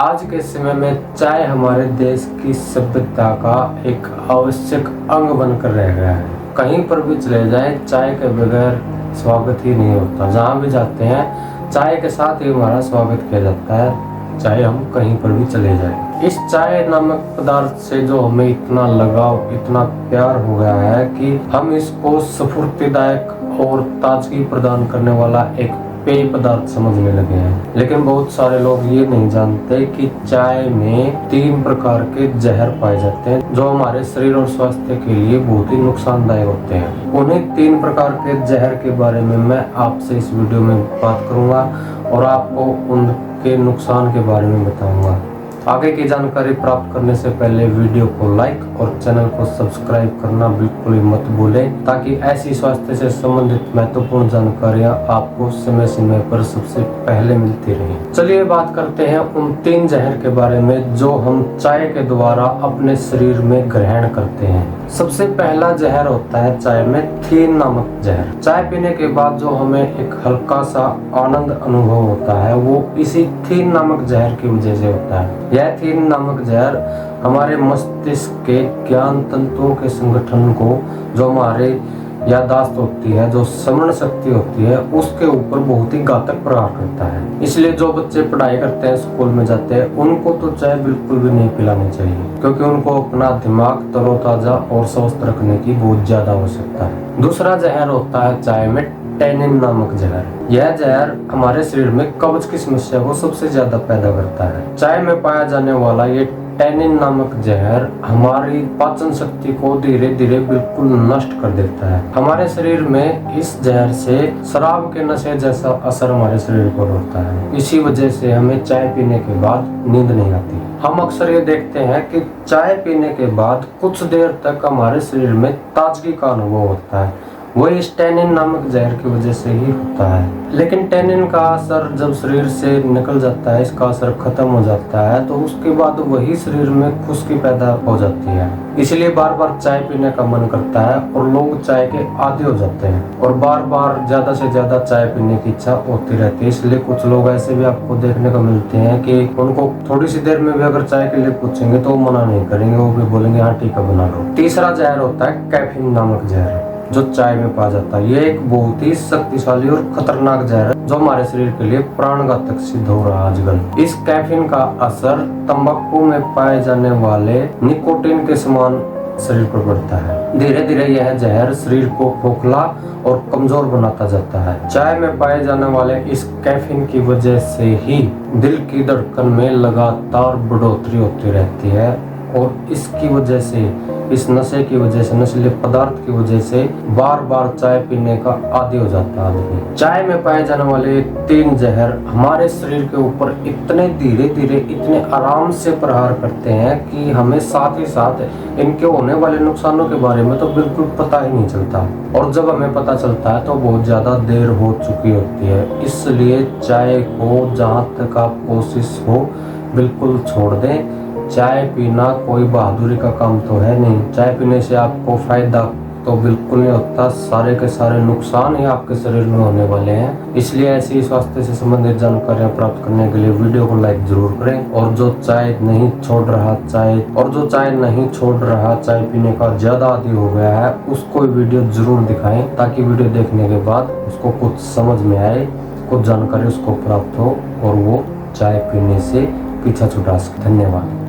आज के समय में चाय हमारे देश की सभ्यता का एक आवश्यक अंग बनकर रह गया है। कहीं पर भी चले जाएं, चाय के बगैर स्वागत ही नहीं होता। जहाँ भी जाते हैं चाय के साथ ही हमारा स्वागत किया जाता है, चाहे हम कहीं पर भी चले जाएं। इस चाय नामक पदार्थ से जो हमें इतना लगाव, इतना प्यार हो गया है कि हम इसको स्फूर्तिदायक और ताजगी प्रदान करने वाला एक पेय पदार्थ समझने लगे हैं। लेकिन बहुत सारे लोग ये नहीं जानते कि चाय में 3 प्रकार के जहर पाए जाते हैं जो हमारे शरीर और स्वास्थ्य के लिए बहुत ही नुकसानदायक होते हैं। उन्हीं 3 प्रकार के जहर के बारे में मैं आपसे इस वीडियो में बात करूंगा और आपको उनके नुकसान के बारे में बताऊंगा। आगे की जानकारी प्राप्त करने से पहले वीडियो को लाइक और चैनल को सब्सक्राइब करना बिल्कुल ही मत भूलें, ताकि ऐसी स्वास्थ्य से संबंधित महत्वपूर्ण जानकारियां आपको समय समय पर सबसे पहले मिलती रहें। चलिए बात करते हैं उन 3 जहर के बारे में जो हम चाय के द्वारा अपने शरीर में ग्रहण करते हैं। सबसे पहला जहर होता है चाय में थीन नामक जहर। चाय पीने के बाद जो हमें एक हल्का सा आनंद अनुभव होता है वो इसी थीन नामक जहर की वजह से होता है। यह थीन नामक जहर हमारे मस्तिष्क के ज्ञान तंतुओं के संगठन को, जो हमारे याददाश्त होती है, जो स्मरण शक्ति होती है, उसके ऊपर बहुत ही घातक प्रहार करता है। इसलिए जो बच्चे पढ़ाई करते हैं, स्कूल में जाते हैं, उनको तो चाय बिल्कुल भी नहीं पिलानी चाहिए, क्योंकि उनको अपना दिमाग तरोताजा और स्वस्थ रखने की बहुत ज्यादा आवश्यकता है। दूसरा जहर होता है चाय में टैनिन नामक जहर। यह जहर हमारे शरीर में कब्ज की समस्या को सबसे ज्यादा पैदा करता है। चाय में पाया जाने वाला ये टैनिन नामक जहर हमारी पाचन शक्ति को धीरे धीरे बिल्कुल नष्ट कर देता है। हमारे शरीर में इस जहर से शराब के नशे जैसा असर हमारे शरीर पर होता है। इसी वजह से हमें चाय पीने के बाद नींद नहीं आती। हम अक्सर ये देखते हैं कि चाय पीने के बाद कुछ देर तक हमारे शरीर में ताजगी का अनुभव होता है। वो इस टैनिन नामक जहर की वजह से ही होता है। लेकिन टैनिन का असर जब शरीर से निकल जाता है, इसका असर खत्म हो जाता है, तो उसके बाद वही शरीर में खुश्की पैदा हो जाती है। इसलिए बार बार चाय पीने का मन करता है और लोग चाय के आदी हो जाते हैं और बार बार ज्यादा से ज्यादा चाय पीने की इच्छा होती रहती है। इसलिए कुछ लोग ऐसे भी आपको देखने को मिलते हैं कि उनको थोड़ी सी देर में भी अगर चाय के लिए पूछेंगे तो वो मना नहीं करेंगे, वो भी बोलेंगे हाँ ठीक है बना लो। तीसरा जहर होता है कैफीन नामक जहर, जो चाय में पाया जाता है। ये एक बहुत ही शक्तिशाली और खतरनाक जहर है जो हमारे शरीर के लिए प्राणघातक सिद्ध हो रहा है आजकल। इस कैफीन का असर तंबाकू में पाए जाने वाले निकोटीन के समान शरीर पर पड़ता है। धीरे धीरे यह जहर शरीर को खोखला और कमजोर बनाता जाता है। चाय में पाए जाने वाले इस कैफीन की वजह से ही दिल की धड़कन में लगातार बढ़ोतरी होती रहती है और इसकी वजह से, इस नशे की वजह से, नशीले पदार्थ की वजह से बार बार चाय पीने का आदी हो जाता है आदमी। चाय में पाए जाने वाले 3 जहर हमारे शरीर के ऊपर इतने धीरे धीरे, इतने आराम से प्रहार करते हैं कि हमें साथ ही साथ इनके होने वाले नुकसानों के बारे में तो बिल्कुल पता ही नहीं चलता, और जब हमें पता चलता है तो बहुत ज्यादा देर हो चुकी होती है। इसलिए चाय को जहाँ तक आप कोशिश हो बिल्कुल छोड़ दें। चाय पीना कोई बहादुरी का काम तो है नहीं। चाय पीने से आपको फायदा तो बिल्कुल नहीं होता, सारे के सारे नुकसान ही आपके शरीर में होने वाले हैं। इसलिए ऐसी स्वास्थ्य से संबंधित जानकारियां प्राप्त करने के लिए वीडियो को लाइक जरूर करें। और जो चाय नहीं छोड़ रहा, चाय पीने का ज्यादा आदी हो गया है, उसको वीडियो जरूर दिखाएं, ताकि वीडियो देखने के बाद उसको कुछ समझ में आए, कुछ जानकारी उसको प्राप्त हो और वो चाय पीने से पीछा छुड़ा सके। धन्यवाद।